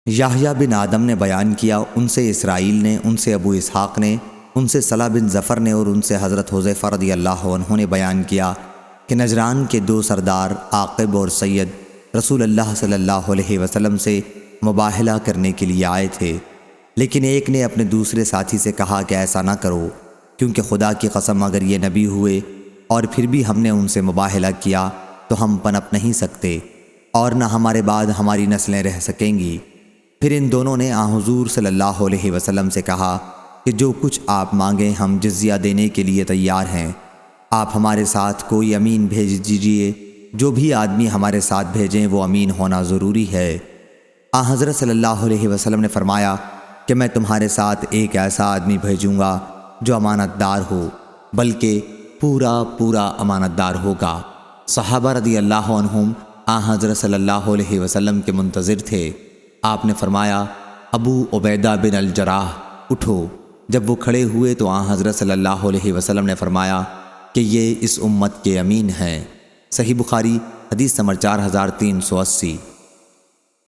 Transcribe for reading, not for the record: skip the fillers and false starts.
یحییٰ بن آدم نے بیان کیا، ان سے اسرائیل نے، ان سے ابو اسحاق نے، ان سے صلح بن ظفر نے اور ان سے حضرت حذیفہ رضی اللہ عنہ نے بیان کیا کہ نجران کے دو سردار عاقب اور سید رسول اللہ صلی اللہ علیہ وسلم سے مباہلہ کرنے کے لیے آئے تھے، لیکن ایک نے اپنے دوسرے ساتھی سے کہا کہ ایسا نہ کرو، کیونکہ خدا کی قسم اگر یہ نبی ہوئے اور پھر بھی ہم نے ان سے مباہلہ کیا تو ہم پنپ نہیں سکتے اور نہ ہمارے بعد ہماری نسلیں رہ سکیں گی۔ پھر ان دونوں نے حضور صلی اللہ علیہ وسلم سے کہا کہ جو کچھ آپ مانگیں ہم جزیہ دینے کے لیے تیار ہیں، آپ ہمارے ساتھ کوئی امین بھیج دیجئے، جو بھی آدمی ہمارے ساتھ بھیجیں وہ امین ہونا ضروری ہے۔ حضرت صلی اللہ علیہ وسلم نے فرمایا کہ میں تمہارے ساتھ ایک ایسا آدمی بھیجوں گا جو امانت دار ہو، بلکہ پورا امانت دار ہوگا۔ صحابہ رضی اللہ عنہم حضرت صلی اللہ علیہ وسلم کے منتظر تھے۔ آپ نے فرمایا، ابو عبیدہ بن الجراح اٹھو۔ جب وہ کھڑے ہوئے تو حضرت صلی اللہ علیہ وسلم نے فرمایا کہ یہ اس امت کے امین ہیں۔ صحیح بخاری حدیث نمبر 4380۔